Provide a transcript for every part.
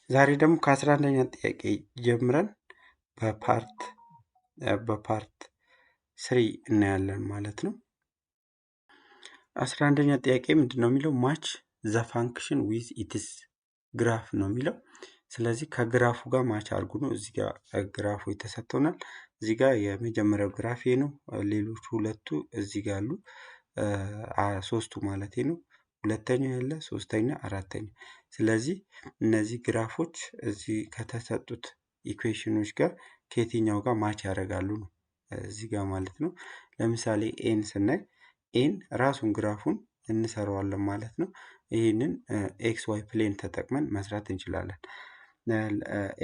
ዛሬ ደግሞ ከ11ኛ ጥያቄ ጀምረን በፓርት ስሪ እናያለን ማለት ነው። 11ኛ ጥያቄ ምንድነው የሚለው? ማች ዘ ፋንክሽን ዊዝ ኢትስ ግራፍ ነው የሚለው። ስለዚህ ከግራፉ ጋር ማች አድርጉ ነው። እዚህ ጋር ግራፉ የተሰጥቶናል። እዚህ ጋር የመጀመሪያው ግራፍ ነው። ሌሎቹ ሁለቱ እዚህ ጋር አሉ። ሶስቱ ማለት ነው። ሁለተኛው ያለ፣ ሶስተኛ፣ አራተኛ። ስለዚህ እነዚህ ግራፎች እዚህ ከተሰጡት ኢኩዌሽኖች ጋር ከየትኛው ጋር ማች ያደርጋሉ ነው እዚህ ጋር ማለት ነው። ለምሳሌ ኤን ስናይ ኤን ራሱን ግራፉን እንሰራዋለን ማለት ነው። ይህንን ኤክስ ዋይ ፕሌን ተጠቅመን መስራት እንችላለን።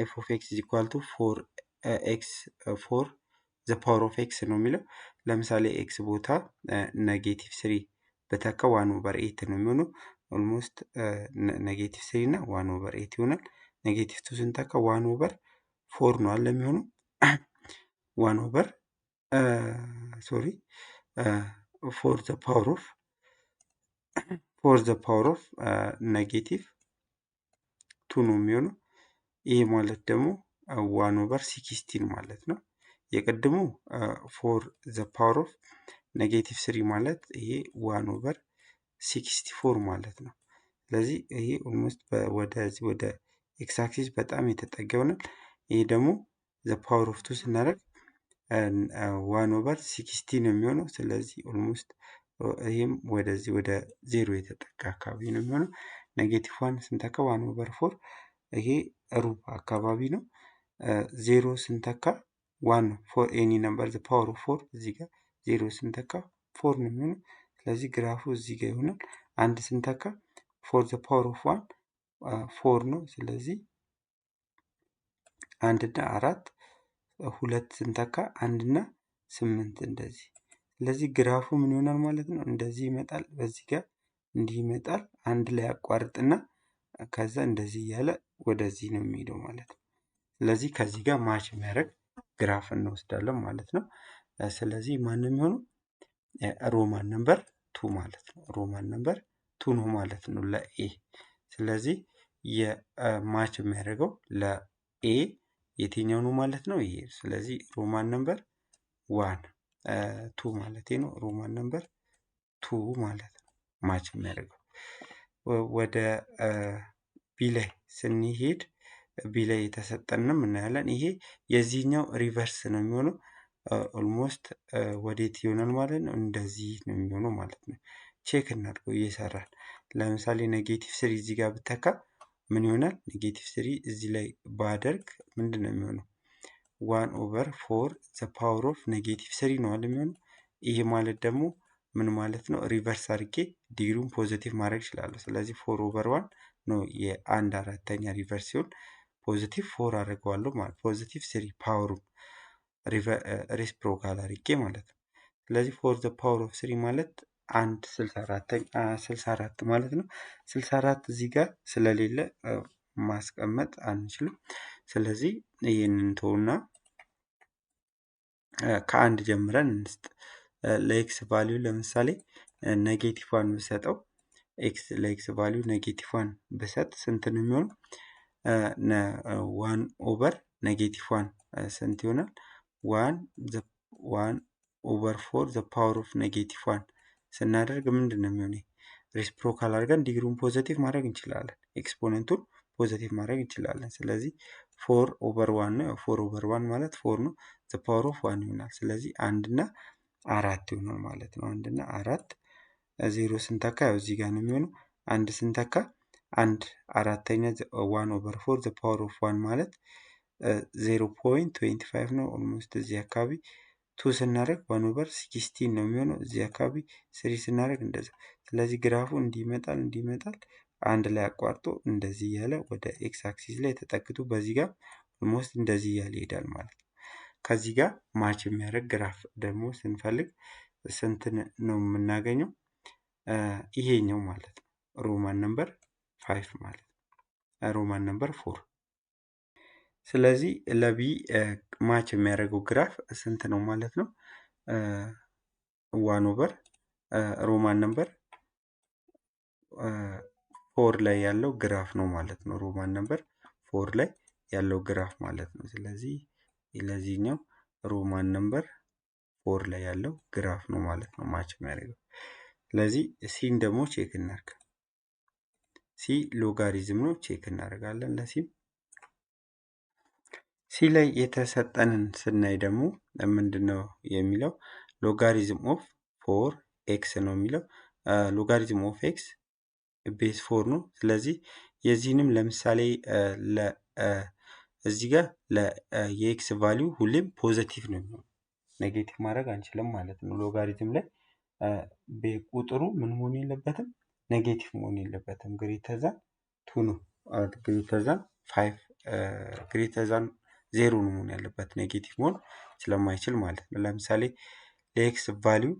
ኤፍ ኦፍ ኤክስ ኢዝ ኢኳል ቱ ፎር ኤክስ ፎር ዘ ፓወር ኦፍ ኤክስ ነው የሚለው። ለምሳሌ ኤክስ ቦታ ኔጌቲቭ ስሪ በተካ 1/8 ነው የሚሆነው። ኦልሞስት ኔጌቲቭ ስሪ እና 1/8 ይሆናል። ኔጌቲቭ ቱ ስንተካ 1/4 ነው አለ የሚሆነው። 1/4 ፎር ዘ ፓወር ኦፍ ኔጌቲቭ ቱ ነው የሚሆነው። ይህ ማለት ደግሞ 1/16 ማለት ነው። የቅድሙ ፎር ዘ ፓወር ኦፍ ኔጌቲቭ ስሪ ማለት ይሄ 1/64 ማለት ነው። ስለዚህ ይሄ ኦልሞስት ወደ ኤክስ አክሲስ በጣም የተጠጋ ይሆናል። ይሄ ደግሞ ዘ ፓወር ኦፍ ቱ ስናደርግ 1/16 ነው የሚሆነው። ስለዚህ ኦልሞስት ይህም ወደዚህ ወደ ዜሮ የተጠጋ አካባቢ ነው የሚሆነው። ኔጌቲቭ ዋን ስንተካ 1/4 ይሄ ሩብ አካባቢ ነው። ዜሮ ስንተካ ዋን ነው። ፎር ኤኒ ነምበር ዘ ፓወር ኦፍ ፎር እዚህ ጋር ዜሮ ስንተካ ፎር ነው የሚሆነው። ስለዚህ ግራፉ እዚህ ጋር ይሆናል። አንድ ስንተካ ፎር ዘ ፓወር ኦፍ ዋን ፎር ነው። ስለዚህ አንድና አራት፣ ሁለት ስንተካ አንድና ስምንት እንደዚህ። ስለዚህ ግራፉ ምን ይሆናል ማለት ነው? እንደዚህ ይመጣል። በዚህ ጋር እንዲህ ይመጣል። አንድ ላይ ያቋርጥና ከዛ እንደዚህ እያለ ወደዚህ ነው የሚሄደው ማለት ነው። ስለዚህ ከዚህ ጋር ማች የሚያደርግ ግራፍ እንወስዳለን ማለት ነው። ስለዚህ ማን ነው የሚሆነው? ሮማን ነምበር ቱ ማለት ነው። ሮማን ነምበር ቱ ነው ማለት ነው ለኤ። ስለዚህ የማች የሚያደርገው ለኤ የትኛው ነው ማለት ነው? ይሄ። ስለዚህ ሮማን ነምበር ዋን ቱ ማለት ነው። ሮማን ነምበር ቱ ማለት ነው ማች የሚያደርገው። ወደ ቢ ላይ ስንሄድ ቢ ላይ የተሰጠንም እናያለን። ይሄ የዚህኛው ሪቨርስ ነው የሚሆነው። ኦልሞስት ወዴት ይሆናል ማለት ነው? እንደዚህ ነው የሚሆነው ማለት ነው። ቼክ እናድርገው እየሰራን። ለምሳሌ ኔጌቲቭ ስሪ እዚህ ጋር ብተካ ምን ይሆናል? ኔጌቲቭ ስሪ እዚህ ላይ ባደርግ ምንድን ነው የሚሆነው? 1/4 ዘ ፓወር ኦፍ ኔጌቲቭ ስሪ ነው አለ የሚሆነው። ይሄ ማለት ደግሞ ምን ማለት ነው? ሪቨርስ አድርጌ ዲግሪውን ፖዚቲቭ ማድረግ እችላለሁ። ስለዚህ 4/1 ነው የአንድ አራተኛ ሪቨርስ ሲሆን ፖዚቲቭ 4 አድርገዋለሁ ማለት ፖዚቲቭ ስሪ ፓወሩን ሬስፕሮካል አድርጌ ማለት ነው። ስለዚህ ፎር ዘ ፓወር ኦፍ ስሪ ማለት አንድ 64 ማለት ነው። 64 እዚህ ጋር ስለሌለ ማስቀመጥ አንችልም። ስለዚህ ይህንን ተውና ከአንድ ጀምረን እንስጥ። ለኤክስ ቫሊዩ ለምሳሌ ኔጌቲቭ ዋን ብሰጠው ለኤክስ ቫሊዩ ኔጌቲቭ ዋን ብሰጥ ስንት ነው የሚሆነው? 1/-ዋን ስንት ይሆናል? 1/4 ዘ ፓወር ኦፍ ኔጌቲቭ ዋን ስናደርግ ምንድን ነው የሚሆነው? ሬስፕሮካል አድርገን ዲግሪውን ፖዘቲቭ ማድረግ እንችላለን። ኤክስፖነንቱን ፖዘቲቭ ማድረግ እንችላለን። ስለዚህ 4/1 ነው። 4/1 ማለት 4 ነው። ዘ ፓወር ኦፍ ዋን ይሆናል። ስለዚህ አንድ እና አራት ይሆናል ማለት ነው። አንድ እና አራት። ዜሮ ስንተካ ያው እዚህ ጋር ነው የሚሆነው። አንድ ስንተካ አንድ አራተኛ 1/4 ዘ ፓወር ኦፍ ዋን ማለት 0.25 ነው። ኦልሞስት እዚህ አካባቢ ቱ ስናደርግ 1/16 ነው የሚሆነው። እዚህ አካባቢ ስሪ ስናደርግ እንደዛ። ስለዚህ ግራፉ እንዲመጣል አንድ ላይ አቋርጦ እንደዚህ እያለ ወደ ኤክስ አክሲስ ላይ ተጠግቶ በዚህ ጋር ኦልሞስት እንደዚህ እያለ ይሄዳል ማለት ነው። ከዚህ ጋር ማች የሚያደርግ ግራፍ ደግሞ ስንፈልግ ስንት ነው የምናገኘው? ይሄኛው ማለት ነው። ሮማን ነምበር 5 ማለት ነው። ሮማን ነምበር 4። ስለዚህ ለቢ ማች የሚያደርገው ግራፍ ስንት ነው ማለት ነው? 1/, ሮማን ነምበር 4 ላይ ያለው ግራፍ ነው ማለት ነው። ሮማን ነምበር 4 ላይ ያለው ግራፍ ማለት ነው። ስለዚህ ለዚህኛው ሮማን ነምበር 4 ላይ ያለው ግራፍ ነው ማለት ነው ማች የሚያደርገው። ስለዚህ ሲን ደግሞ ቼክ እናድርግ። ሲ ሎጋሪዝም ነው፣ ቼክ እናደርጋለን። ለሲም ሲ ላይ የተሰጠንን ስናይ ደግሞ ምንድን ነው የሚለው ሎጋሪዝም ኦፍ 4 ኤክስ ነው የሚለው። ሎጋሪዝም ኦፍ ኤክስ ቤዝ 4 ነው። ስለዚህ የዚህንም ለምሳሌ እዚህ ጋር የኤክስ ቫሊዩ ሁሌም ፖዘቲቭ ነው የሚሆነው፣ ኔጌቲቭ ማድረግ አንችልም ማለት ነው። ሎጋሪዝም ላይ ቁጥሩ ምን መሆን የለበትም፣ ኔጌቲቭ መሆን የለበትም። ግሬተር ዛን 2 ነው፣ ግሬተር ዛን 5 ግሬተር ዛን 0 ነው መሆን ያለበት፣ ኔጌቲቭ መሆን ስለማይችል ማለት ነው። ለምሳሌ ለኤክስ ቫሊዩ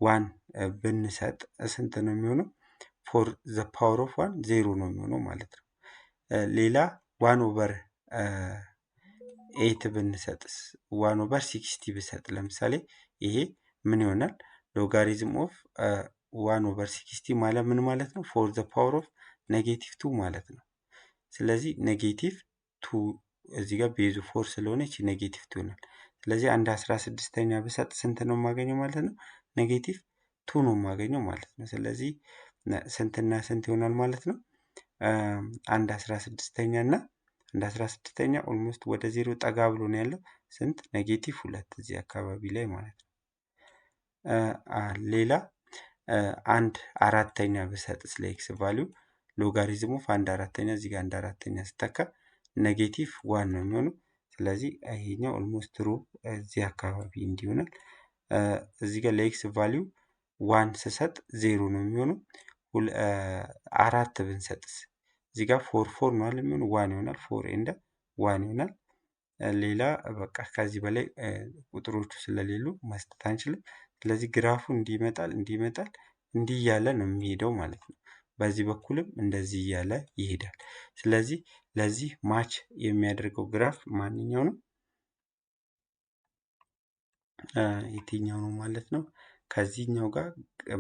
1 ብንሰጥ ስንት ነው የሚሆነው? ፎር ዘ ፓወር ኦፍ 1 0 ነው የሚሆነው ማለት ነው። ሌላ 1 ኦቨር 8 ብንሰጥስ 1 ኦቨር 60 ብሰጥ ለምሳሌ ይሄ ምን ይሆናል? ሎጋሪዝም ኦፍ 1 ኦቨር 60 ማለት ምን ማለት ነው? ፎር ዘ ፓወር ኦፍ ኔጌቲቭ 2 ማለት ነው። ስለዚህ ኔጌቲቭ 2 እዚህ ጋር ቤዙ 4 ስለሆነ እቺ ኔጌቲቭ 2 ይሆናል። ስለዚህ አንድ 16ኛ ብሰጥ ስንት ነው የማገኘው ማለት ነው? ኔጌቲቭ 2 ነው የማገኘው ማለት ነው። ስለዚህ ስንትና ስንት ይሆናል ማለት ነው? አንድ 16ኛ እና አንድ 16ኛ ኦልሞስት ወደ 0 ጠጋ ብሎ ነው ያለው። ስንት? ኔጌቲቭ 2 እዚህ አካባቢ ላይ ማለት ነው። ሌላ አንድ አራተኛ ብሰጥስ ለኤክስ ቫሊዩ ሎጋሪዝም ኦፍ አንድ አራተኛ እዚህ ጋር አንድ አራተኛ ስተካ ኔጌቲቭ 1 ነው የሚሆነው። ስለዚህ ይሄኛው ኦልሞስት ሩብ እዚህ አካባቢ እንዲሆናል። እዚህ ጋር ለኤክስ ቫሊዩ 1 ስሰጥ 0 ነው የሚሆነው። አራት ብንሰጥስ እዚህ ጋር 4 ነው አይደል የሚሆነው፣ 1 ይሆናል። 4 ኤንድ 1 ይሆናል። ሌላ በቃ ከዚህ በላይ ቁጥሮቹ ስለሌሉ መስጠት አንችልም። ስለዚህ ግራፉ እንዲመጣል እንዲህ እያለ ነው የሚሄደው ማለት ነው። በዚህ በኩልም እንደዚህ እያለ ይሄዳል። ስለዚህ ለዚህ ማች የሚያደርገው ግራፍ ማንኛው ነው? የትኛው ነው ማለት ነው? ከዚህኛው ጋር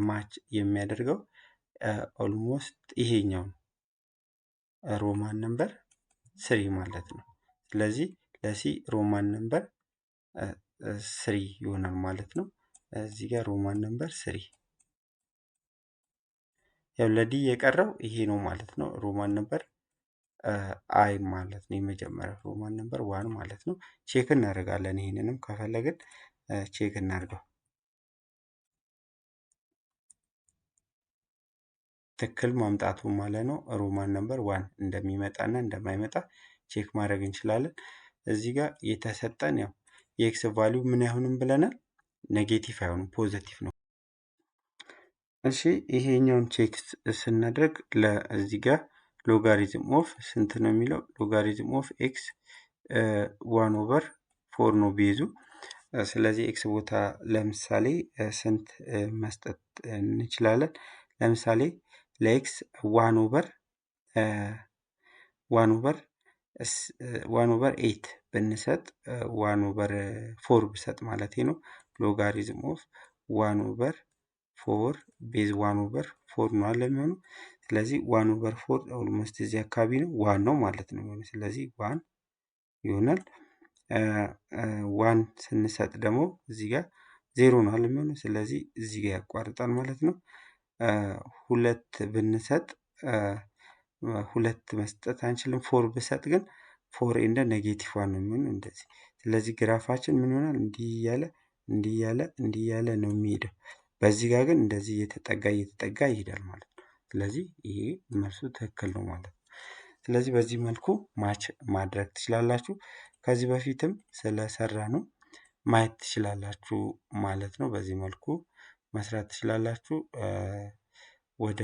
ማች የሚያደርገው ኦልሞስት ይሄኛው ነው፣ ሮማን ነምበር 3 ማለት ነው። ስለዚህ ለሲ ሮማን ነምበር 3 ይሆናል ማለት ነው። እዚህ ጋር ሮማን ነምበር 3 ያው ለዲ የቀረው ይሄ ነው ማለት ነው። ሮማን ነምበር አይ ማለት ነው የመጀመሪያው ሮማን ነምበር 1 ማለት ነው። ቼክ እናደርጋለን። ይሄንንም ከፈለግን ቼክ እናድርገው። ትክክል ማምጣቱ ማለት ነው። ሮማን ነምበር 1 እንደሚመጣና እንደማይመጣ ቼክ ማድረግ እንችላለን። እዚህ ጋር የተሰጠን ያው የኤክስ ቫሊዩ ምን አይሆንም ብለናል? ኔጌቲቭ አይሆንም፣ ፖዘቲቭ ነው። እሺ ይሄኛውን ቼክ ስናደርግ ለዚህ ጋር ሎጋሪዝም ኦፍ ስንት ነው የሚለው? ሎጋሪዝም ኦፍ ኤክስ 1 ኦቨር 4 ነው ቤዙ። ስለዚህ ኤክስ ቦታ ለምሳሌ ስንት መስጠት እንችላለን? ለምሳሌ ለኤክስ 1 ኦቨር 8 ብንሰጥ 1 ኦቨር 4 ብሰጥ ማለት ነው። ሎጋሪዝም ኦፍ 1 ኦቨር 4 ቤዝ 1 ኦቨር 4 ነው አለ የሚሆነው። ስለዚህ 1 ኦቨር 4 ኦልሞስት እዚህ አካባቢ ነው 1 ነው ማለት ነው። ስለዚህ 1 ይሆናል። 1 ስንሰጥ ደግሞ እዚህ ጋር 0 ነው አለ የሚሆነው። ስለዚህ እዚህ ጋር ያቋርጣል ማለት ነው። 2 ብንሰጥ 2 መስጠት አንችልም። 4 ብሰጥ ግን 4 ኤንድ ኔጌቲቭ 1 ነው የሚሆነው እንደዚህ። ስለዚህ ግራፋችን ምን ይሆናል? እንዲህ እያለ ነው የሚሄደው። በዚህ ጋር ግን እንደዚህ እየተጠጋ ይሄዳል ማለት ነው። ስለዚህ ይሄ መልሱ ትክክል ነው ማለት ነው። ስለዚህ በዚህ መልኩ ማች ማድረግ ትችላላችሁ። ከዚህ በፊትም ስለሰራ ነው ማየት ትችላላችሁ ማለት ነው። በዚህ መልኩ መስራት ትችላላችሁ። ወደ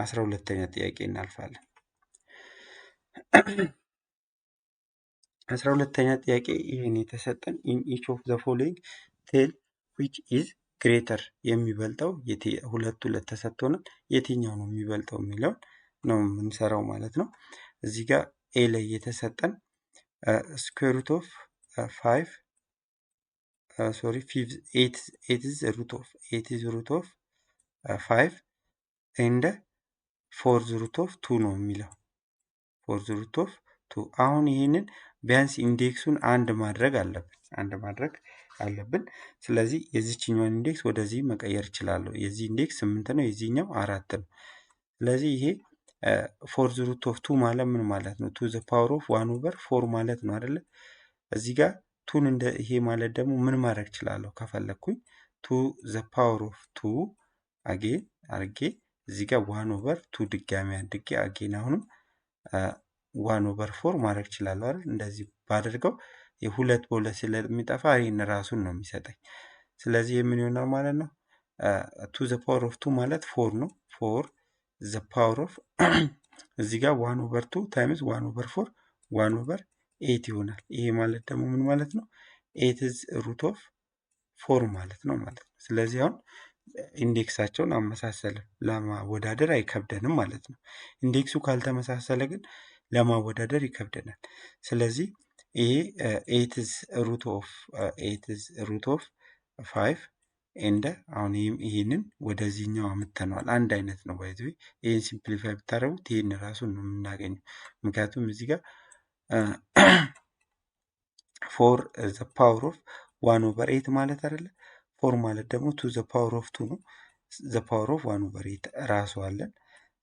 12ኛ ጥያቄ እናልፋለን። 12ኛ ጥያቄ ይህን የተሰጠን ኢን ኢች ኦፍ ዘ ፎሎዊንግ ቴል ዊች ኢዝ ግሬተር የሚበልጠው ሁለት ተሰጥቶናል። የትኛው ነው የሚበልጠው የሚለውን ነው የምንሰራው ማለት ነው። እዚህ ጋር ኤ ላይ የተሰጠን ስኩዌር ሩት ኦፍ 8 ኢዝ ሩት ኦፍ 5 ኤንድ 4 ሩት ኦፍ 2 ነው የሚለው። 4 ሩት ኦፍ ቱ። አሁን ይህንን ቢያንስ ኢንዴክሱን አንድ ማድረግ አለብን። ስለዚህ የዚችኛውን ኢንዴክስ ወደዚህ መቀየር እችላለሁ። የዚህ ኢንዴክስ 8 ነው፣ የዚህኛው 4 ነው። ስለዚህ ይሄ ፎርዝ ሩት ኦፍ ቱ ማለት ምን ማለት ነው? ቱ ዘ ፓወር ኦፍ 1/4 ማለት ነው አይደለ? እዚህ ጋር ቱን እንደ ይሄ ማለት ደግሞ ምን ማድረግ እችላለሁ ከፈለግኩኝ ቱ ዘ ፓወር ኦፍ ቱ አጌን አድርጌ እዚህ ጋር 1/2 ድጋሚ አድርጌ አጌን አሁንም 1/4 ማድረግ እችላለሁ አይደል? እንደዚህ ባደርገው የሁለት በሁለት ስለሚጠፋ ይህን ራሱን ነው የሚሰጠኝ። ስለዚህ የምን ይሆናል ማለት ነው? ቱ ዘ ፓወር ኦፍ ቱ ማለት 4 ነው። 4 ዘ ፓወር ኦፍ እዚህ ጋር 1/2 ታይምስ 1/4 1/8 ይሆናል። ይሄ ማለት ደግሞ ምን ማለት ነው? 8 ኢዝ ሩት ኦፍ 4 ማለት ነው ማለት ነው። ስለዚህ አሁን ኢንዴክሳቸውን አመሳሰልን፣ ለማወዳደር አይከብደንም ማለት ነው። ኢንዴክሱ ካልተመሳሰለ ግን ለማወዳደር ይከብደናል። ስለዚህ ይሄ 8 ኢዝ ሩት ኦፍ 5 ኤንድ አሁን ይህንን ወደዚህኛው አምጥተነዋል። አንድ አይነት ነው ባይዘ ይህን ሲምፕሊፋይ ብታደረጉት ይህን ራሱን ነው የምናገኘው። ምክንያቱም እዚህ ጋር 4 ዘ ፓወር ኦፍ 1/8 ማለት አይደለ? 4 ማለት ደግሞ 2 ዘ ፓወር ኦፍ 2 ነው። ዘ ፓወር ኦፍ 1/8 ራሱ አለን።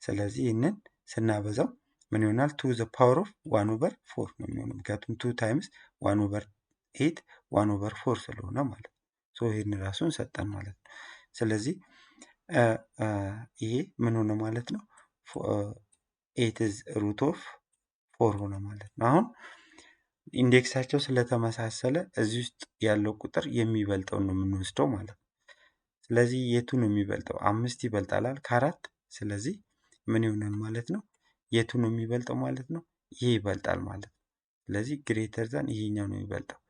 ስለዚህ ይህንን ስናበዛው ምን ይሆናል? 2 ዘ ፓወር ኦፍ 1/4 ነው የሚሆነው። ምክንያቱም 2 ታይምስ 1/8 1/4 ስለሆነ ማለት ነው። ይህን ራሱን ሰጠን ማለት ነው። ስለዚህ ይሄ ምን ሆነ ማለት ነው? 8 ኢዝ ሩት ኦፍ 4 ሆነ ማለት ነው። አሁን ኢንዴክሳቸው ስለተመሳሰለ እዚህ ውስጥ ያለው ቁጥር የሚበልጠው ነው የምንወስደው ማለት ነው። ስለዚህ የቱ ነው የሚበልጠው? 5 ይበልጣል ከአራት። ስለዚህ ምን ይሆናል ማለት ነው? የቱ ነው የሚበልጠው ማለት ነው? ይሄ ይበልጣል ማለት ነው። ስለዚህ ግሬተር ዛን ይሄኛው ነው የሚበልጠው።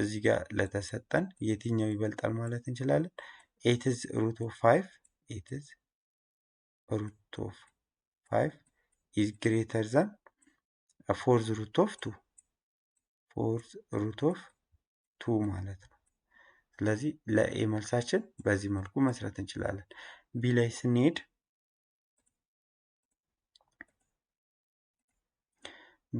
እዚህ ጋር ለተሰጠን የትኛው ይበልጣል ማለት እንችላለን? 8 ኢዝ ሩት ኦፍ 5 8 ኢዝ ሩት ኦፍ 5 ኢዝ ግሬተር ዛን 4 ሩት ኦፍ 2 4 ሩት ኦፍ 2 ማለት ነው። ስለዚህ ለኤ መልሳችን በዚህ መልኩ መስራት እንችላለን። ቢ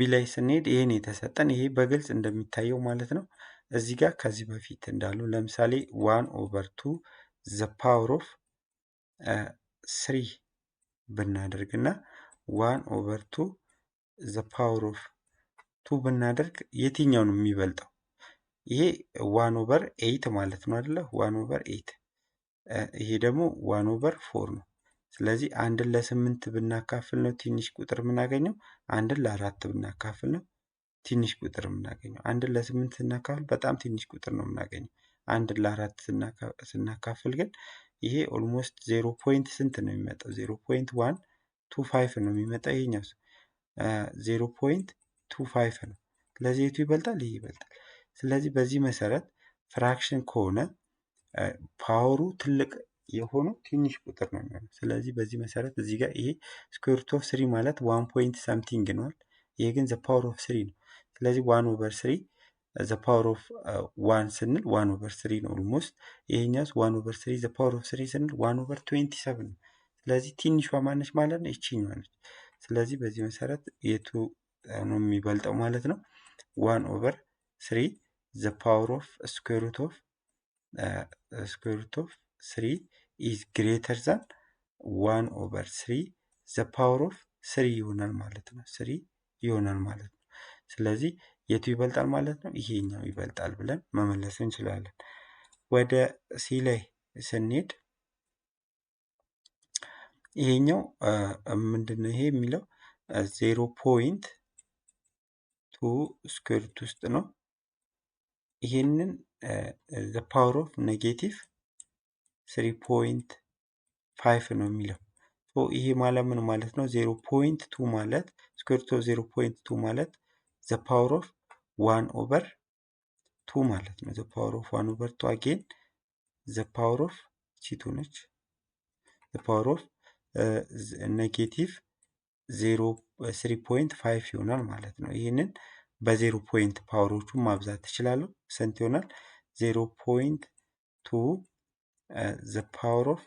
ላይ ስንሄድ ይህን የተሰጠን ይሄ በግልጽ እንደሚታየው ማለት ነው። እዚህ ጋር ከዚህ በፊት እንዳሉ ለምሳሌ 1/2 ዘ ፓወር ኦፍ 3 ብናደርግና 1/2 ዘ ፓወር ኦፍ 2 ብናደርግ የትኛው ነው የሚበልጠው? ይሄ 1/8 ማለት ነው አይደለ? 1/8 ይሄ ደግሞ 1/4 ነው። ስለዚህ አንድን ለ8 ብናካፍል ነው ትንሽ ቁጥር የምናገኘው። አንድን ለ4 ብናካፍል ነው ትንሽ ቁጥር የምናገኘው። አንድን ለ8 ስናካፍል በጣም ትንሽ ቁጥር ነው የምናገኘው። አንድን ለ4 ስናካፍል ግን ይሄ ኦልሞስት 0 ፖይንት ስንት ነው የሚመጣው? 0.125 ነው የሚመጣው። ይሄኛው 0.25 ነው። ስለዚህ የቱ ይበልጣል? ይሄ ይበልጣል። ስለዚህ በዚህ መሰረት ፍራክሽን ከሆነ ፓወሩ ትልቅ የሆነው ትንሽ ቁጥር ነው የሚሆነው። ስለዚህ በዚህ መሰረት እዚህ ጋር ይሄ ስኩዌር ሩት ኦፍ 3 ማለት 1 ፖይንት ሰምቲንግ ነዋል። ይሄ ግን ዘ ፓወር ኦፍ 3 ነው። ስለዚህ 1/3 ዘ ፓወር ኦፍ 1 ስንል 1/3 ነው ኦልሞስት። ይሄኛውስ 1/3 ዘ ፓወር ኦፍ 3 ስንል 1/27 ነው። ስለዚህ ትንሿ ማነች ማለት ነው? ይቺኛዋ ነች። ስለዚህ በዚህ መሰረት የቱ ነው የሚበልጠው ማለት ነው? 1/3 ዘ ፓወር ኦፍ ስኩዌር ሩት ኦፍ 3 ኢዝ ግሬተር ዛን 1/3 ዘ ፓወር ኦፍ 3 ይሆናል ማለት ነው። 3 ይሆናል ማለት ነው። ስለዚህ የቱ ይበልጣል ማለት ነው? ይሄኛው ይበልጣል ብለን መመለስ እንችላለን። ወደ ሲ ላይ ስንሄድ ይሄኛው ምንድነው ይሄ የሚለው 0.2 ስኩዌር ሩት ውስጥ ነው። ይሄንን ዘ ፓወር ኦፍ ኔጌቲቭ 3.5 ነው የሚለው። ይሄ ማለት ምን ማለት ነው? 0.2 ማለት ስኩዌር ሩት ኦፍ 0.2 ማለት ዘ ፓወር ኦፍ 1/2 ማለት ነው። ዘ ፓወር ኦፍ 1/2 አጌን ዘ ፓወር ኦፍ ቺቱ ነች። ዘ ፓወር ኦፍ ኔጌቲቭ 3.5 ይሆናል ማለት ነው። ይህንን በ0 ፖይንት ፓወሮቹን ማብዛት ትችላለሁ። ስንት ይሆናል? 0.2 ዘ ፓወር ኦፍ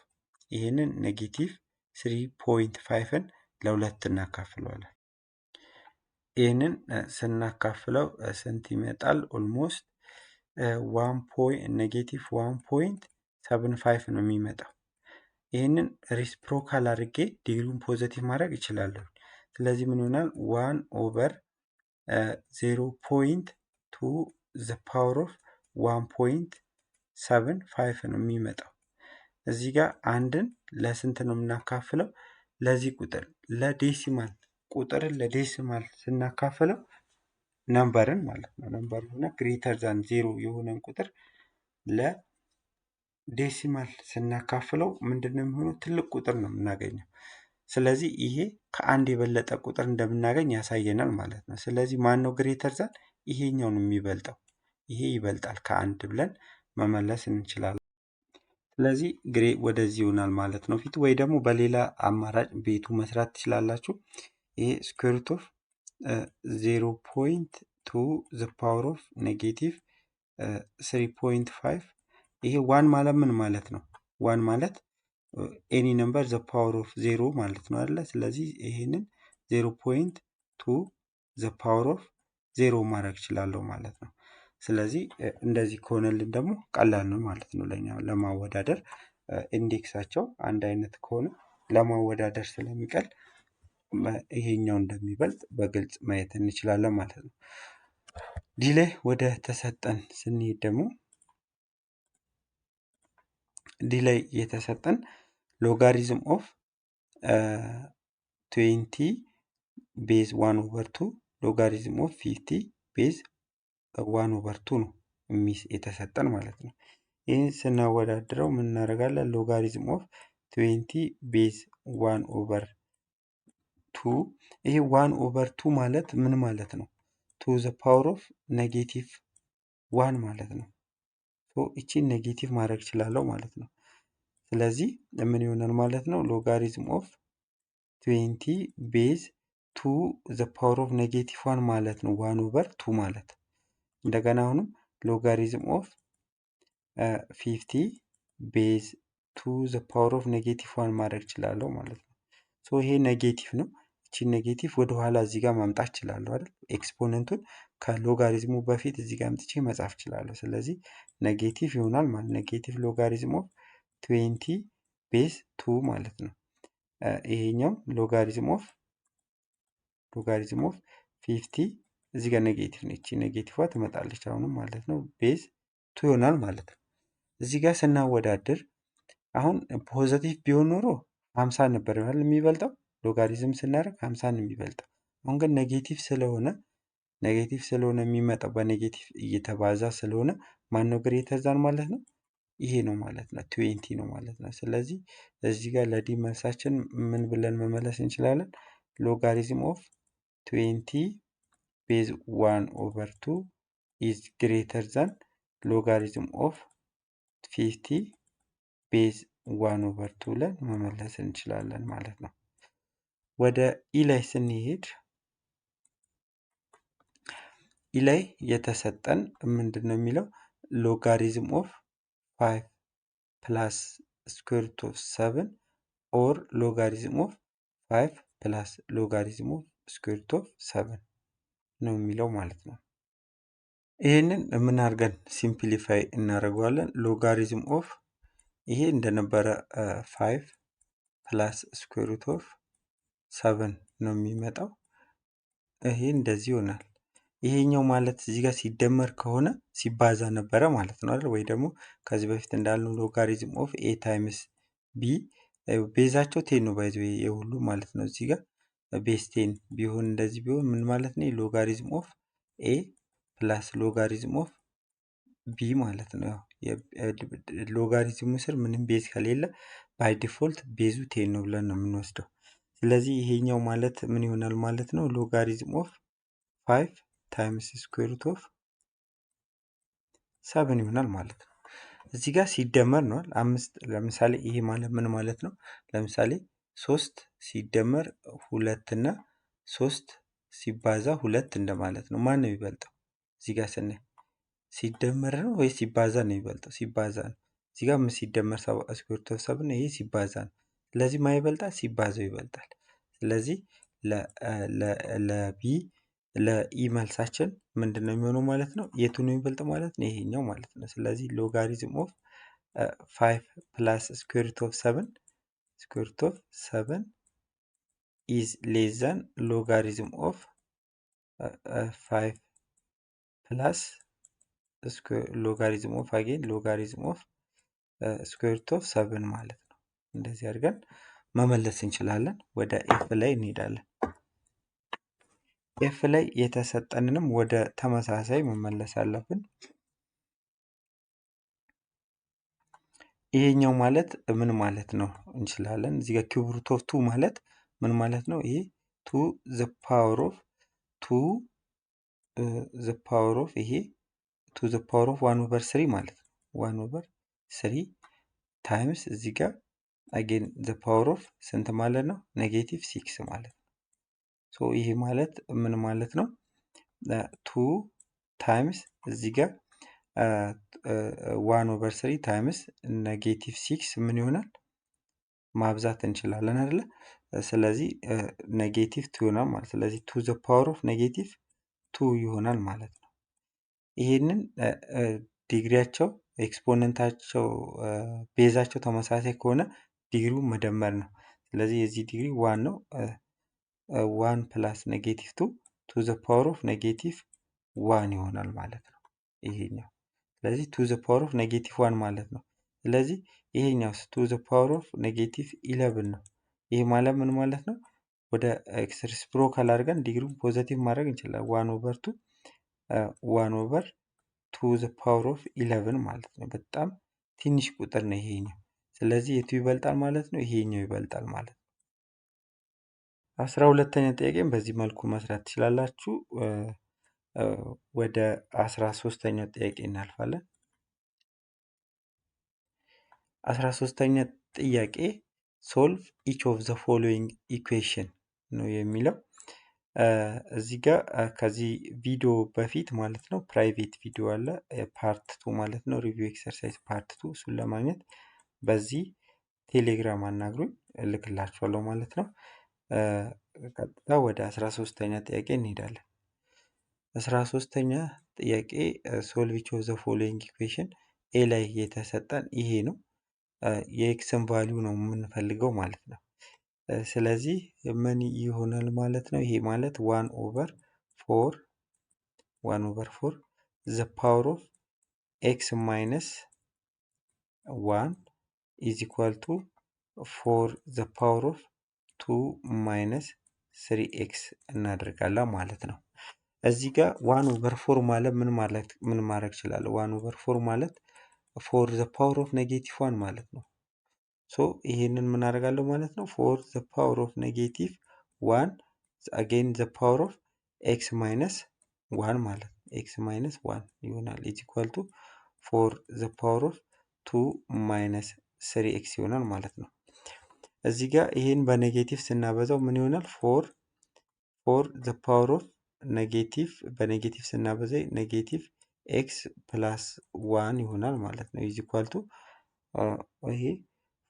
ይህንን ኔጌቲቭ 3.5ን ለ2 እናካፍለዋለን። ይህንን ስናካፍለው ስንት ይመጣል? ኦልሞስት -1.75 ነው የሚመጣው። ይህንን ሪስፕሮካል አድርጌ ዲግሪውን ፖዘቲቭ ማድረግ እችላለሁ። ስለዚህ ምን ይሆናል? 1/0.2 ዘ ፓወር ኦፍ 1.75 ነው የሚመጣው። እዚህ ጋር አንድን ለስንት ነው የምናካፍለው? ለዚህ ቁጥር ለዴሲማል ቁጥርን ለዴሲማል ስናካፍለው ነምበርን ማለት ነው። ነምበር ሆነ ግሬተር ዛን 0 የሆነን ቁጥር ለዴሲማል ስናካፍለው ምንድነው የሚሆነው? ትልቅ ቁጥር ነው የምናገኘው። ስለዚህ ይሄ ከአንድ የበለጠ ቁጥር እንደምናገኝ ያሳየናል ማለት ነው። ስለዚህ ማን ነው ግሬተር ዛን? ይሄኛው ነው የሚበልጠው። ይሄ ይበልጣል ከአንድ ብለን መመለስ እንችላለን። ስለዚህ ወደዚህ ይሆናል ማለት ነው ፊት፣ ወይ ደግሞ በሌላ አማራጭ ቤቱ መስራት ትችላላችሁ። ይሄ ስኩዌር ሩት ኦፍ 0.2 ዘ ፓወር ኦፍ -3.5 ይሄ ዋን ማለት ምን ማለት ነው? ዋን ማለት ኤኒ ነምበር ዘ ፓወር ኦፍ 0 ማለት ነው አይደለ? ስለዚህ ይሄንን 0.2 ዘ ፓወር ኦፍ 0 ማድረግ እችላለሁ ማለት ነው። ስለዚህ እንደዚህ ከሆነልን ደግሞ ቀላል ነው ማለት ነው ለኛ ለማወዳደር። ኢንዴክሳቸው አንድ አይነት ከሆነ ለማወዳደር ስለሚቀል ይሄኛው እንደሚበልጥ በግልጽ ማየት እንችላለን ማለት ነው። ዲ ላይ ወደ ተሰጠን ስንሄድ ደግሞ ዲ ላይ የተሰጠን ሎጋሪዝም ኦፍ 20 ቤዝ 1/2 ሎጋሪዝም ኦፍ 50 ቤዝ 1/2 ነው የተሰጠን ማለት ነው። ይህን ስናወዳድረው ምን እናደርጋለን? ሎጋሪዝም ኦፍ 20 ቤዝ 1/2 ይሄ 1/2 ማለት ምን ማለት ነው? ቱ ዘ ፓወር ኦፍ -1 ማለት ነው። እቺን ኔጌቲቭ ማድረግ እችላለሁ ማለት ነው። ስለዚህ ምን ይሆናል ማለት ነው? ሎጋሪዝም ኦፍ 20 ቤዝ 2 ዘ ፓወር ኦፍ -1 ማለት ነው 1/2 ማለት። እንደገና አሁንም ሎጋሪዝም ኦፍ 50 ቤዝ 2 ዘ ፓወር ኦፍ -1 ማድረግ እችላለሁ ማለት ነው። ይሄ ኔጌቲቭ ነው። እቺን ኔጌቲቭ ወደኋላ እዚህ ጋር ማምጣት እችላለሁ አይደል? ኤክስፖነንቱን ከሎጋሪዝሙ በፊት እዚህ ጋር አምጥቼ መጻፍ እችላለሁ። ስለዚህ ኔጌቲቭ ይሆናል ማለት ኔጌቲቭ ሎጋሪዝም ኦፍ 20 ቤዝ 2 ማለት ነው። ይሄኛው ሎጋሪዝም ኦፍ 50 እዚህ ጋር ኔጌቲቭ ነች። ኔጌቲቭዋ ትመጣለች አሁንም ማለት ነው። ቤዝ 2 ይሆናል ማለት ነው። እዚህ ጋር ስናወዳድር አሁን ፖዘቲቭ ቢሆን ኖሮ 50 ነበር ይሆናል የሚበልጠው። ሎጋሪዝም ስናደርግ 50 ነው የሚበልጠው። አሁን ግን ኔጌቲቭ ስለሆነ የሚመጣው በኔጌቲቭ እየተባዛ ስለሆነ ማነው ግሬተር ዛን ማለት ነው? ይሄ ነው ማለት ነው። 20 ነው ማለት ነው። ስለዚህ እዚህ ጋር ለዲ መልሳችን ምን ብለን መመለስ እንችላለን? ሎጋሪዝም ኦፍ 20 ቤዝ 1/2 ኢዝ ግሬተር ዛን ሎጋሪዝም ኦፍ 50 ቤዝ 1/2 ብለን መመለስ እንችላለን ማለት ነው። ወደ ኢ ላይ ስንሄድ ኢ ላይ የተሰጠን ምንድን ነው የሚለው? ሎጋሪዝም ኦፍ 5 ፕላስ ስኩዌር ሩት ኦፍ 7 ኦር ሎጋሪዝም ኦፍ 5 ፕላስ ሎጋሪዝም ኦፍ ስኩዌር ሩት ኦፍ 7 ነው የሚለው ማለት ነው። ይህንን ምን አድርገን ሲምፕሊፋይ እናደርገዋለን? ሎጋሪዝም ኦፍ ይሄ እንደነበረ 5 ፕላስ ስኩዌር ሩት ኦፍ 7 ነው የሚመጣው። ይሄ እንደዚህ ይሆናል። ይሄኛው ማለት እዚህ ጋር ሲደመር ከሆነ ሲባዛ ነበረ ማለት ነው አይደል? ወይ ደግሞ ከዚህ በፊት እንዳልነው ሎጋሪዝም ኦፍ ኤ ታይምስ ቢ ቤዛቸው ቴን ነው ባይዘ የሁሉ ማለት ነው። እዚህ ጋር ቤዝ ቴን ቢሆን እንደዚህ ቢሆን ምን ማለት ነው? ሎጋሪዝም ኦፍ ኤ ፕላስ ሎጋሪዝም ኦፍ ቢ ማለት ነው። ሎጋሪዝሙ ስር ምንም ቤዝ ከሌለ ባይ ዲፎልት ቤዙ ቴን ነው ብለን ነው የምንወስደው። ስለዚህ ይሄኛው ማለት ምን ይሆናል ማለት ነው? ሎጋሪዝም ኦፍ 5 ታይምስ ስኩዌር ሩት ኦፍ 7 ይሆናል ማለት ነው። እዚህ ጋር ሲደመር ነው አምስት። ለምሳሌ ይሄ ማለት ምን ማለት ነው? ለምሳሌ 3 ሲደመር 2 እና 3 ሲባዛ 2 እንደማለት ነው። ማን ነው የሚበልጠው? እዚህ ጋር ስናይ ሲደመር ነው ወይ ሲባዛ ነው የሚበልጠው? ሲባዛ ነው። እዚህ ጋር ምን ሲደመር ስኩዌር ሩት ኦፍ 7 ይሄ ሲባዛ ነው። ስለዚህ ማን ይበልጣል? ሲባዛው ይበልጣል። ስለዚህ ለቢ ለኢ መልሳችን ምንድን ነው የሚሆነው ማለት ነው? የቱ ነው የሚበልጥ ማለት ነው? ይሄኛው ማለት ነው። ስለዚህ ሎጋሪዝም ኦፍ 5 ፕላስ ስኩዌር ሩት ኦፍ 7 ኢዝ ሌስ ዛን ሎጋሪዝም ኦፍ 5 ፕላስ ሎጋሪዝም ኦፍ ስኩዌር ሩት ኦፍ 7 ማለት ነው። እንደዚህ አድርገን መመለስ እንችላለን። ወደ ኤፍ ላይ እንሄዳለን። ኤፍ ላይ የተሰጠንንም ወደ ተመሳሳይ መመለስ አለብን። ይሄኛው ማለት ምን ማለት ነው እንችላለን። እዚህ ጋር ኪዩብ ሩት ኦፍ 2 ማለት ምን ማለት ነው? ይሄ 2 ዘ ፓወር ኦፍ 2 ዘ ፓወር ኦፍ ይሄ 2 ዘ ፓወር ኦፍ 1 ኦቨር 3 ማለት ነው። 1 ኦቨር 3 ታይምስ እዚህ ጋር አጌን ዘ ፓወር ኦፍ ስንት ማለት ነው? ኔጌቲቭ 6 ማለት ነው። ሶ ይሄ ማለት ምን ማለት ነው? 2 ታይምስ እዚህ ጋር 1 ኦቨር 3 ታይምስ ኔጌቲቭ 6 ምን ይሆናል? ማብዛት እንችላለን አይደለ? ስለዚህ ኔጌቲቭ 2 ይሆናል ማለት ስለዚህ 2 ዘ ፓወር ኦፍ ኔጌቲቭ 2 ይሆናል ማለት ነው። ይሄንን ዲግሪያቸው ኤክስፖነንታቸው ቤዛቸው ተመሳሳይ ከሆነ ዲግሪው መደመር ነው። ስለዚህ የዚህ ዲግሪ 1 ነው። 1 ፕላስ ኔጌቲቭ 2 ቱ ዘ ፓወር ኦፍ ኔጌቲቭ 1 ይሆናል ማለት ነው ይሄኛው። ስለዚህ ቱ ዘ ፓወር ኦፍ ኔጌቲቭ 1 ማለት ነው። ስለዚህ ይሄኛው ቱ ዘ ፓወር ኦፍ ኔጌቲቭ 11 ነው። ይሄ ማለት ምን ማለት ነው? ወደ ኤክስ ሪሲፕሮካል አድርገን ዲግሪውን ፖዘቲቭ ማድረግ እንችላለን። 1 ኦቨር 2 1 ኦቨር 2 ዘ ፓወር ኦፍ 11 ማለት ነው። በጣም ትንሽ ቁጥር ነው ይሄኛው። ስለዚህ የቱ ይበልጣል ማለት ነው? ይሄኛው ይበልጣል ማለት ነው። 12ኛ ጥያቄም በዚህ መልኩ መስራት ትችላላችሁ። ወደ 13ኛ ጥያቄ እናልፋለን። 13ኛ ጥያቄ ሶልቭ ኢች ኦፍ ዘ ፎሎዊንግ ኢኩዌሽን ነው የሚለው። እዚህ ጋር ከዚህ ቪዲዮ በፊት ማለት ነው ፕራይቬት ቪዲዮ አለ ፓርት 2 ማለት ነው ሪቪው ኤክሰርሳይዝ ፓርት 2 እሱን ለማግኘት በዚህ ቴሌግራም አናግሩኝ እልክላችኋለሁ ማለት ነው። ቀጥታ ወደ 13ኛ ጥያቄ እንሄዳለን። 13ኛ ጥያቄ ሶልቭ ኢች ኦፍ ዘ ፎሎዊንግ ኢኩዌሽን ኤ ላይ የተሰጠን ይሄ ነው። የኤክስን ቫሊዩ ነው የምንፈልገው ማለት ነው። ስለዚህ ምን ይሆናል ማለት ነው? ይሄ ማለት 1 ኦቨር 4 ዘ ፓወር ኦፍ ኤክስ ማይነስ 1 ኢዝ ኢኳል ቱ 4 ዘ ፓወር ኦፍ 2 ማይነስ 3 ኤክስ እናደርጋለን ማለት ነው። እዚህ ጋር 1 ኦቨር 4 ማለት ምን ማድረግ እችላለሁ? 1 ኦቨር 4 ማለት 4 ዘ ፓወር ኦፍ ኔጌቲቭ 1 ማለት ነው። ሶ ይሄንን ምን አደርጋለሁ ማለት ነው? 4 ዘ ፓወር ኦፍ ኔጌቲቭ 1 አጌን ዘ ፓወር ኦፍ ኤክስ ማይነስ 1 ማለት ነው። ኤክስ ማይነስ 1 ይሆናል ኢዝ ኢኳል ቱ 4 ዘ ፓወር ኦፍ 2 ማይነስ 3 ኤክስ ይሆናል ማለት ነው። እዚህ ጋር ይሄን በኔጌቲቭ ስናበዛው ምን ይሆናል? 4 ዘ ፓወር ኦፍ ኔጌቲቭ በኔጌቲቭ ስናበዛ ኔጌቲቭ ኤክስ ፕላስ 1 ይሆናል ማለት ነው ኢዝ ኢኳል ቱ ይሄ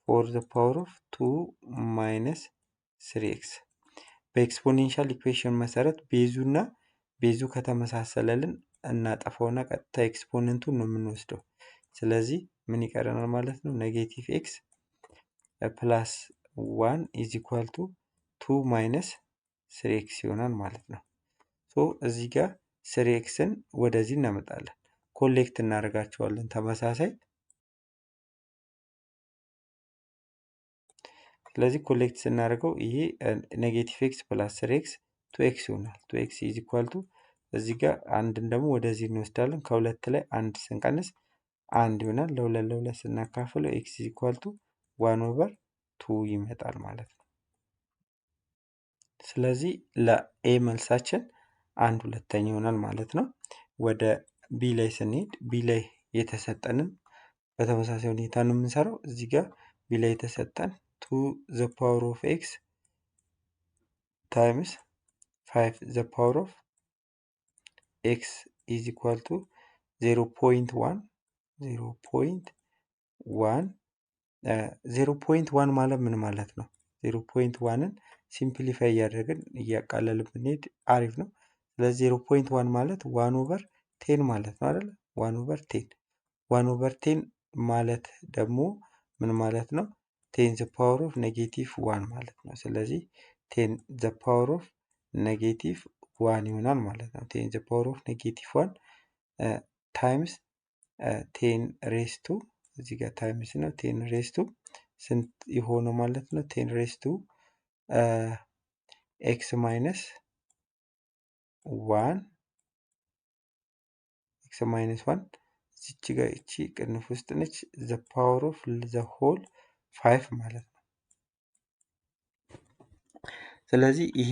4 ዘ ፓወር ኦፍ 2 ማይነስ 3 ኤክስ። በኤክስፖኔንሻል ኢኩዌሽን መሰረት ቤዙ ከተመሳሰለልን እናጠፋውና ቀጥታ ኤክስፖነንቱን ነው የምንወስደው። ስለዚህ ምን ይቀረናል ማለት ነው? ኔጌቲቭ ኤክስ ፕላስ 1 ኢዝ ኢኳል ቱ 2 ማይነስ 3 ኤክስ ይሆናል ማለት ነው። ሶ እዚህ ጋር 3 ኤክስን ወደዚህ እናመጣለን፣ ኮሌክት እናደርጋቸዋለን ተመሳሳይ። ስለዚህ ኮሌክት ስናደርገው ይሄ ኔጌቲቭ ኤክስ ፕላስ 3 ኤክስ 2 ኤክስ ይሆናል። 2 ኤክስ ኢዝ ኢኳል ቱ እዚህ ጋር አንድን ደግሞ ወደዚህ እንወስዳለን። ከሁለት ላይ አንድ ስንቀንስ አንድ ይሆናል። ለሁለት ስናካፍለው ኤክስ ኢዝ ኢኳል ቱ 1 ኦቨር 2 ይመጣል ማለት ነው። ስለዚህ ለኤ መልሳችን 1/2 ይሆናል ማለት ነው። ወደ ቢ ላይ ስንሄድ ቢ ላይ የተሰጠንን በተመሳሳይ ሁኔታ ነው የምንሰራው። እዚህ ጋር ቢ ላይ የተሰጠን 2 ዘ ፓወር ኦፍ ኤክስ ታይምስ 5 ዘ ፓወር ኦፍ ኤክስ ኢዝ ኢኳል ቱ 0.1 ማለት ምን ማለት ነው? 0.1ን ሲምፕሊፋይ እያደረግን እያቃለልን ብንሄድ አሪፍ ነው። ስለዚህ 0.1 ማለት 1/10 ማለት ነው አይደል? 1/10 1/10 ማለት ደግሞ ምን ማለት ነው? 10 ዘ ፓወር ኦፍ ኔጌቲቭ 1 ማለት ነው። ስለዚህ 10 ዘ ፓወር ኦፍ ኔጌቲቭ 1 ይሆናል ማለት ነው። 10 ዘ ፓወር ኦፍ ኔጌቲቭ 1 ታይምስ 10 ሬስ ቱ እዚህ ጋር ታይምስ ነው። 10 ሬስ ቱ ስንት የሆነ ማለት ነው? 10 ሬስ ቱ ኤክስ ማይነስ 1 ኤክስ ማይነስ 1 እዚች ጋር እቺ ቅንፍ ውስጥ ነች። ዘ ፓወር ኦፍ ዘ ሆል 5 ማለት ነው። ስለዚህ ይሄ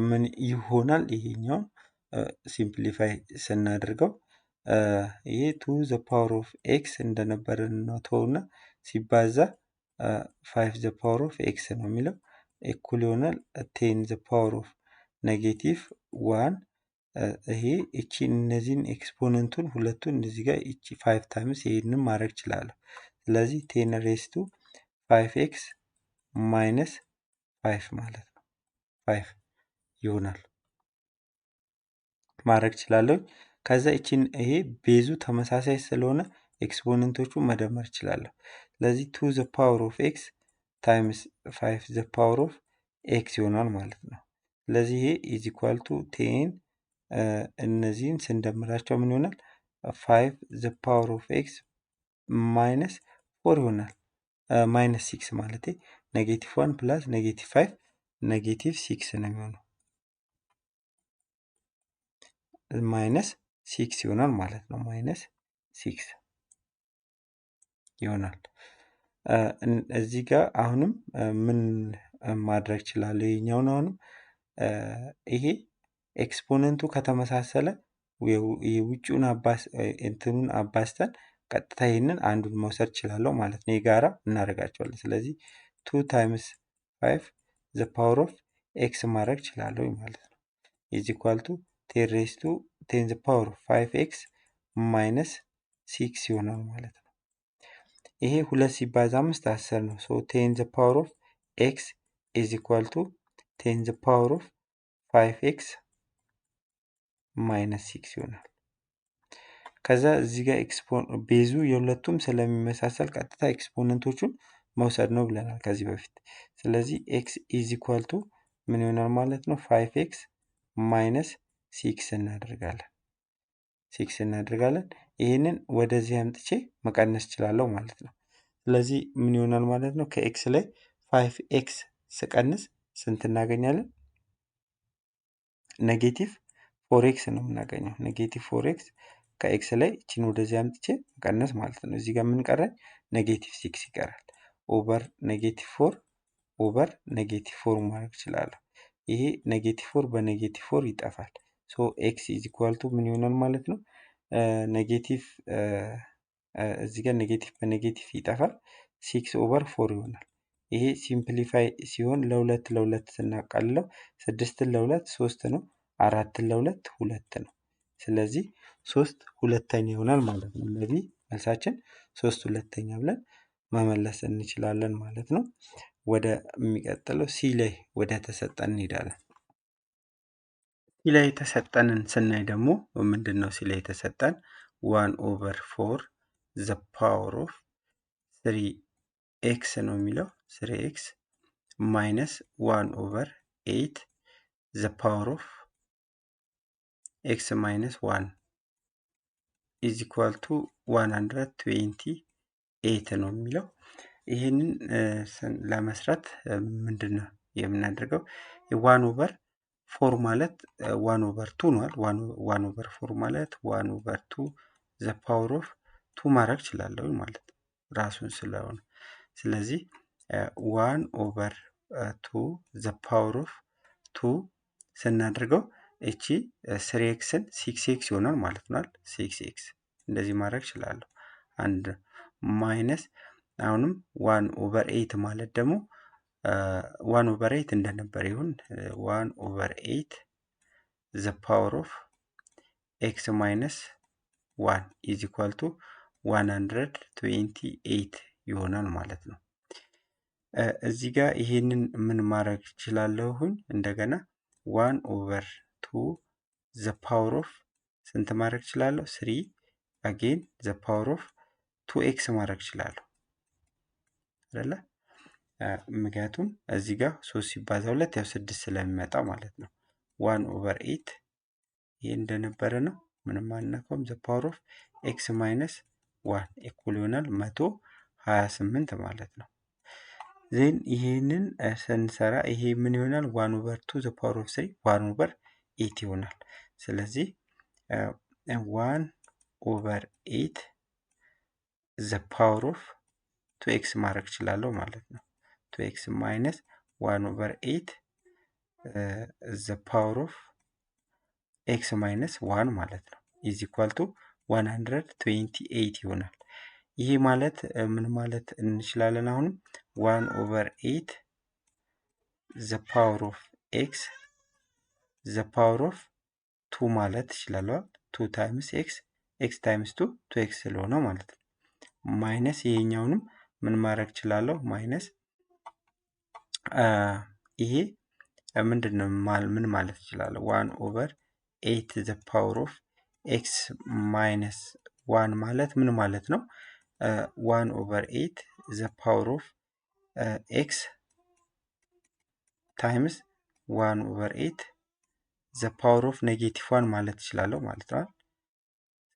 ምን ይሆናል? ይሄኛው ሲምፕሊፋይ ስናደርገው ይሄ ቱ ዘ ፓወር ኦፍ ኤክስ እንደነበረ እንተውና ሲባዛ 5 ዘ ፓወር ኦፍ ኤክስ ነው የሚለው እኩል ይሆናል 10 ዘ ፓወር ኦፍ ኔጌቲቭ 1 ይሄ እቺ እነዚህን ኤክስፖነንቱን ሁለቱን እዚህ ጋር እቺ 5 ታይምስ ይሄንን ማድረግ እችላለሁ። ስለዚህ 10 ሬስ ቱ 5x ማይነስ 5 ማለት ነው 5 ይሆናል ማድረግ እችላለሁ። ከዛ እቺን ይሄ ቤዙ ተመሳሳይ ስለሆነ ኤክስፖነንቶቹ መደመር እችላለሁ። ስለዚህ 2 ዘ ፓወር ኦፍ ኤክስ ታይምስ 5 ዘ ፓወር ኦፍ ኤክስ ይሆናል ማለት ነው። ስለዚህ ይሄ ኢዝ ኢኳል ቱ 10 እነዚህን ስንደምራቸው ምን ይሆናል? 5 ዘ ፓወር ኦፍ ኤክስ ማይነስ 4 ይሆናል። ማይነስ 6 ማለት ኔጌቲቭ 1 ፕላስ ኔጌቲቭ 5 ኔጌቲቭ 6 ነው የሚሆነው ማይነስ 6 ይሆናል ማለት ነው። ማይነስ 6 ይሆናል። እዚህ ጋር አሁንም ምን ማድረግ እችላለሁ? ይሄኛውን አሁንም ይሄ ኤክስፖነንቱ ከተመሳሰለ የውጭውን እንትኑን አባዝተን ቀጥታ ይሄንን አንዱን መውሰድ እችላለሁ ማለት ነው። የጋራ እናደርጋቸዋለን። ስለዚህ 2 ታይምስ 5 ዘ ፓወር ኦፍ ኤክስ ማድረግ እችላለሁ ማለት ነው። ኢዝ ኢኳል ቱ 10 ሬስ ቱ 10 ዘ ፓወር ኦፍ 5x ማይነስ 6 ይሆናል ማለት ነው። ይሄ 2 ሲባዛ 5 10 ነው። ሶ 10 ዘ ፓወር ኦፍ ኤክስ ኢዝ ኢኳል ቱ 10 ዘ ፓወር ኦፍ 5x ማይነስ 6 ይሆናል። ከዛ እዚህ ጋር ቤዙ የሁለቱም ስለሚመሳሰል ቀጥታ ኤክስፖነንቶቹን መውሰድ ነው ብለናል ከዚህ በፊት። ስለዚህ ኤክስ ኢዝ ኢኳል ቱ ምን ይሆናል ማለት ነው? 5x ማይነስ 6 እናደርጋለን 6 እናደርጋለን። ይህንን ወደዚህ አምጥቼ መቀነስ እችላለሁ ማለት ነው። ስለዚህ ምን ይሆናል ማለት ነው? ከኤክስ ላይ 5x ስቀንስ ስንት እናገኛለን? ኔጌቲቭ 4x ነው የምናገኘው። ኔጌቲቭ 4x ከኤክስ ላይ እቺን ወደዚህ አምጥቼ መቀነስ ማለት ነው። እዚህ ጋር ምን ቀረኝ? ኔጌቲቭ 6 ይቀራል። ኦቨር ኔጌቲቭ 4 ኦቨር ኔጌቲቭ 4 ማድረግ እችላለሁ። ይሄ ኔጌቲቭ 4 በኔጌቲቭ 4 ይጠፋል። ሶ ኤክስ ኢዝ ኢኳል ቱ ምን ይሆናል ማለት ነው? ኔጌቲቭ እዚህ ጋር ኔጌቲቭ በኔጌቲቭ ይጠፋል። 6 ኦቨር 4 ይሆናል። ይሄ ሲምፕሊፋይ ሲሆን ለሁለት ለሁለት ስናቃልለው 6ን ለ2 3 ነው፣ 4ን ለ2 2 ነው። ስለዚህ 3 ሁለተኛ ይሆናል ማለት ነው። ለዚህ መልሳችን 3 ሁለተኛ ብለን መመለስ እንችላለን ማለት ነው። ወደ የሚቀጥለው ሲ ላይ ወደ ተሰጠን እንሄዳለን። ሲ ላይ የተሰጠንን ስናይ ደግሞ ምንድን ነው? ሲ ላይ የተሰጠን 1 ኦቨር 4 ዘ ፓወር ኦፍ 3 ኤክስ ነው የሚለው 3 ኤክስ ማይነስ 1 ኦቨር 8 ዘ ፓወር ኦፍ ኤክስ ማይነስ 1 ኢዝ ኢኳል ቱ 128 ነው የሚለው። ይህንን ለመስራት ምንድን ነው የምናደርገው? 1 ኦቨር 4 ማለት 1 ኦቨር 2 ነዋል። 1 ኦቨር 4 ማለት 1 ኦቨር 2 ዘ ፓወር ኦፍ 2 ማድረግ እችላለሁ ማለት ራሱን ስለሆነ። ስለዚህ 1 ኦቨር 2 ዘ ፓወር ኦፍ 2 ስናደርገው እቺ 3ኤክስን 6ኤክስ ይሆናል ማለት ነው። 6ኤክስ እንደዚህ ማድረግ እችላለሁ። አንድ ማይነስ አሁንም 1 ኦቨር 8 ማለት ደግሞ 1 ኦቨር 8 እንደነበር ይሁን 1 ኦቨር 8 ዘ ፓወር ኦፍ ኤክስ ማይነስ 1 ኢዝ ኢኳል ቱ 128 ይሆናል ማለት ነው። እዚህ ጋር ይሄንን ምን ማድረግ እችላለሁኝ? እንደገና 1 ኦቨር 2 ዘ ፓወር ኦፍ ስንት ማድረግ እችላለሁ? 3 አጌን ዘ ፓወር ኦፍ 2x ማድረግ እችላለሁ አይደለ? ምክንያቱም እዚህ ጋር 3 ሲባዛ 2 ያው 6 ስለሚመጣ ማለት ነው። 1/8 ይሄ እንደነበረ ነው። ምንም አልነካውም። ዘ ፓወር ኦፍ ኤክስ ማይነስ 1 ኢኩል ይሆናል 128 ማለት ነው። ዜን ይሄንን ስንሰራ ይሄ ምን ይሆናል? 1/2 ዘ ፓወር ኦፍ 3 1/8 ይሆናል። ስለዚህ 1/8 ዘ ፓወር ኦፍ 2x ማድረግ እችላለሁ ማለት ነው። 2x ማይነስ 1/8 ዘ ፓወር ኦፍ x ማይነስ 1 ማለት ነው ኢዝ ኢኳል ቱ 128 ይሆናል። ይሄ ማለት ምን ማለት እንችላለን? አሁንም 1/8 ዘ ፓወር ኦፍ x ዘ ፓወር ኦፍ 2 ማለት እችላለሁ። 2 ታይምስ x ታይምስ 2 x ስለሆነ ማለት ነው። ማይነስ ይሄኛውንም ምን ማድረግ እችላለሁ? ማይነስ ይሄ ምንድነው? ምን ማለት እችላለሁ? 1/8 ዘ ፓወር ኦፍ x ማይነስ 1 ማለት ምን ማለት ነው? 1/8 ዘ ፓወር ኦፍ x ታይምስ 1/8 ዘ ፓወር ኦፍ ኔጌቲቭ 1 ማለት እችላለሁ ማለት ነው።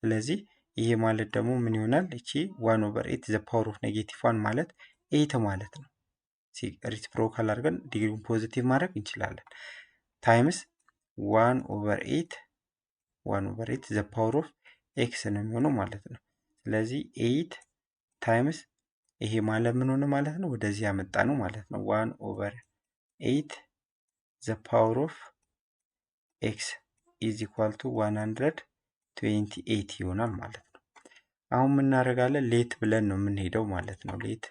ስለዚህ ይሄ ማለት ደግሞ ምን ይሆናል? እቺ 1/8 ዘ ፓወር ኦፍ ኔጌቲቭ 1 ማለት 8 ማለት ነው። ሪሲፕሮካል አድርገን ዲግሪውን ፖዚቲቭ ማድረግ እንችላለን። ታይምስ 1/8 ዘ ፓወር ኦፍ ኤክስ ነው የሚሆነው ማለት ነው። ስለዚህ 8 ታይምስ ይሄ ማለት ምን ሆነ ማለት ነው? ወደዚህ ያመጣ ነው ማለት ነው። 1/8 ዘ ፓወር ኦፍ ኤክስ ኢዝ ኢኳል ቱ 128 ይሆናል ማለት ነው። አሁን ምን እናደርጋለን? ሌት ብለን ነው የምንሄደው ማለት ነው። ሌት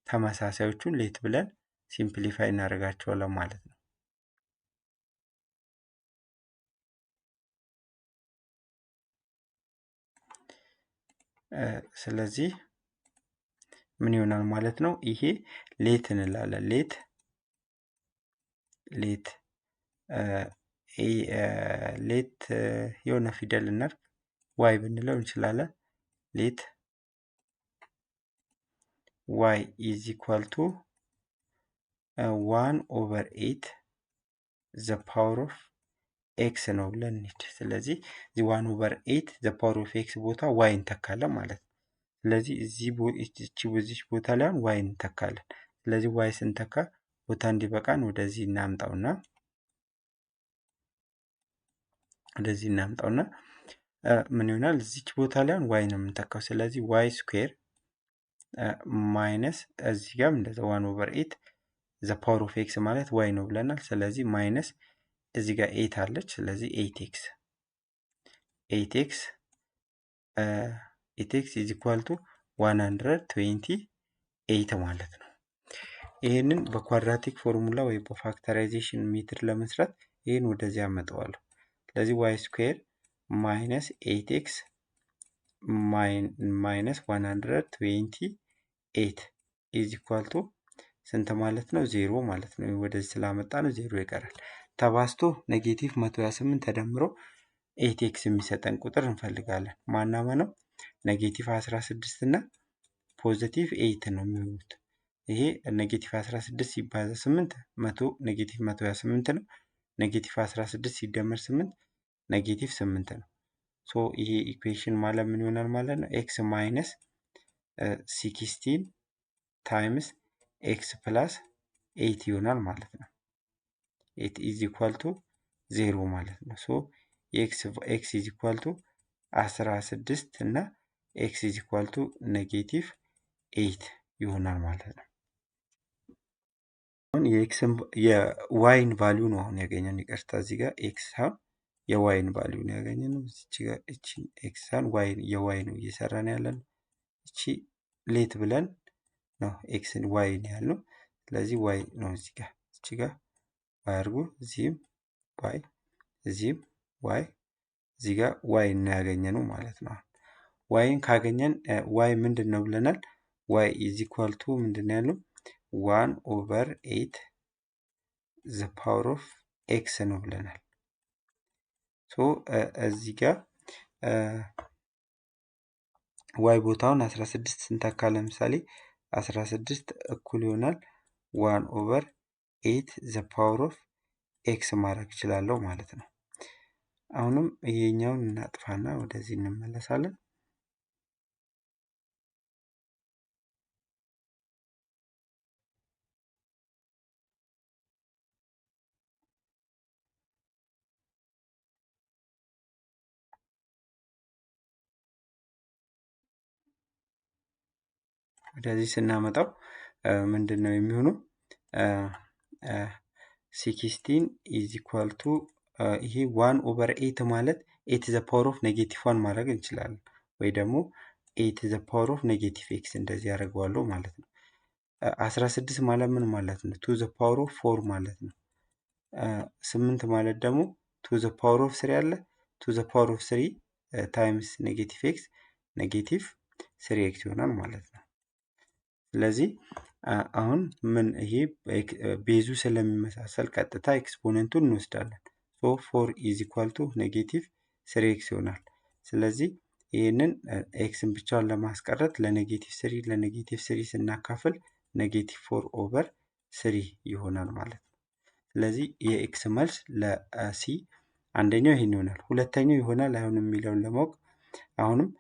ተመሳሳዮቹን ሌት ብለን ሲምፕሊፋይ እናደርጋቸዋለን ማለት ነው። ስለዚህ ምን ይሆናል ማለት ነው? ይሄ ሌት እንላለን። ሌት የሆነ ፊደል እናድርግ ዋይ ብንለው እንችላለን። ሌት ዋይ ኢዝ ኢኳል ቱ 1/8 ዘ ፓወር ኦፍ ኤክስ ነው ብለን እንሂድ። ስለዚህ እዚህ 1/8 ዘ ፓወር ኦፍ ኤክስ ቦታ ዋይ እንተካለን ማለት ነው። ስለዚህ እዚህ ቦታ ላይ ዋይ እንተካለን። ስለዚህ ዋይ ስንተካ ቦታ እንዲበቃን ወደዚህ እናምጣውና ምን ይሆናል? እዚች ቦታ ላይ ዋይ ነው የምንተካው። ስለዚህ ዋይ ስኩዌር ማይነስ እዚህ ጋር እንደዛ 1/8 ዘ ፓወር ኦፍ ኤክስ ማለት ዋይ ነው ብለናል። ስለዚህ ማይነስ እዚህ ጋር 8 አለች። ስለዚህ 8x ኢዝ ኢኳል ቱ 128 ማለት ነው። ይህንን በኳድራቲክ ፎርሙላ ወይ በፋክተራይዜሽን ሜትድ ለመስራት ይህን ወደዚህ አመጣዋለሁ። ስለዚህ ዋይ ስኩዌር ማይነስ 8x ማይነስ 128 ኢዝ ኢኳል ቱ ስንት ማለት ነው? 0 ማለት ነው። ወደዚህ ስላመጣ ነው 0 ይቀራል። ተባዝቶ ኔጌቲቭ 128 ተደምሮ 8x የሚሰጠን ቁጥር እንፈልጋለን። ማናማ ነው? ኔጌቲቭ 16 እና ፖዚቲቭ 8 ነው የሚሆኑት። ይሄ ኔጌቲቭ 16 ሲባዛ 8 ኔጌቲቭ 128 ነው። ኔጌቲቭ 16 ሲደመር 8 ኔጌቲቭ 8 ነው። ሶ ይሄ ኢኩዌሽን ማለት ምን ይሆናል ማለት ነው? ኤክስ ማይነስ 16 ታይምስ ኤክስ ፕላስ 8 ይሆናል ማለት ነው። 8 ኢዝ ኢኳል ቱ 0 ማለት ነው። ሶ ኤክስ ኢዝ ኢኳል ቱ 16 እና ኤክስ ኢዝ ኢኳል ቱ ኔጌቲቭ 8 ይሆናል ማለት ነው። አሁን የዋይን ቫሊዩ ነው አሁን ያገኘን። ይቅርታ እዚህ ጋር ኤክስ ሳይሆን የዋይን ቫሊዩ ነው ያገኘነው። እዚች ጋር እቺ ኤክስ ሳይሆን የዋይ ነው እየሰራን ያለን። እቺ ሌት ብለን ነው ኤክስን ዋይ ነው ያልነው። ስለዚህ ዋይ ነው እዚህ ጋር እቺ ጋር ዋይ አድርጉ። እዚህም ዋይ እዚህም ዋይ እዚህ ጋር ዋይ ነው ያገኘነው ማለት ነው። ዋይን ካገኘን ዋይ ምንድን ነው ብለናል? ዋይ ኢዝ ኢኳል ቱ ምንድን ነው ያለው? 1/8 ዘ ፓወር ኦፍ ኤክስ ነው ብለናል። እዚህ ጋር ዋይ ቦታውን 16 ስንተካ ለምሳሌ 16 እኩል ይሆናል 1/8 ዘ ፓወር ኦፍ ኤክስ ማድረግ እችላለሁ ማለት ነው። አሁንም ይሄኛውን እናጥፋና ወደዚህ እንመለሳለን። ወደዚህ ስናመጣው ምንድን ነው የሚሆነው? 16 ኢዝ ኢኳል ቱ ይሄ 1/8 ማለት 8 ዘ ፓወር ኦፍ ኔጌቲቭ 1 ማድረግ እንችላለን፣ ወይ ደግሞ 8 ዘ ፓወር ኦፍ ኔጌቲቭ ኤክስ እንደዚህ ያደርገዋለሁ ማለት ነው። 16 ማለት ምን ማለት ነው? 2 ዘ ፓወር ኦፍ 4 ማለት ነው። 8 ማለት ደግሞ 2 ዘ ፓወር ኦፍ 3 አለ 2 ዘ ፓወር ኦፍ 3 ታይምስ ኔጌቲቭ ኤክስ ኔጌቲቭ 3 ኤክስ ይሆናል ማለት ነው። ስለዚህ አሁን ምን ይሄ ቤዙ ስለሚመሳሰል ቀጥታ ኤክስፖነንቱን እንወስዳለን። ሶ 4 ኢዝ ኢኳል ቱ ኔጌቲቭ 3 ኤክስ ይሆናል። ስለዚህ ይህንን ኤክስን ብቻውን ለማስቀረት ለኔጌቲቭ 3 ስናካፍል ኔጌቲቭ 4/3 ይሆናል ማለት ነው። ስለዚህ የኤክስ መልስ ለሲ አንደኛው ይሄን ይሆናል። ሁለተኛው ይሆናል አይሆንም የሚለውን ለማወቅ አሁንም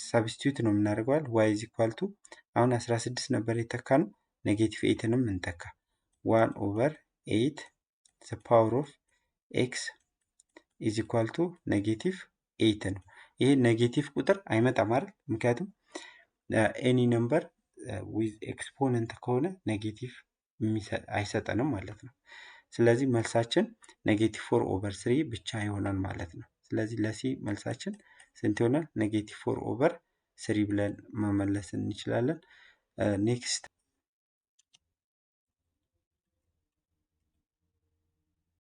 ሰብስቲዩት ነው የምናደርገዋል። ዋይ ኢዝ ኢኳል ቱ አሁን 16 ነበር የተካ ነው፣ ኔጌቲቭ 8ንም እንተካ 1/8 ዘ ፓወር ኦፍ ኤክስ ኢዝ ኢኳል ቱ ኔጌቲቭ 8 ነው። ይሄ ኔጌቲቭ ቁጥር አይመጣም አይደል? ምክንያቱም ኤኒ ነምበር ዊዝ ኤክስፖነንት ከሆነ ኔጌቲቭ አይሰጠንም ማለት ነው። ስለዚህ መልሳችን ኔጌቲቭ 4/3 ብቻ ይሆናል ማለት ነው። ስለዚህ ለሲ መልሳችን ስንት ይሆናል? ኔጌቲቭ 4/3 ብለን መመለስ እንችላለን። ኔክስት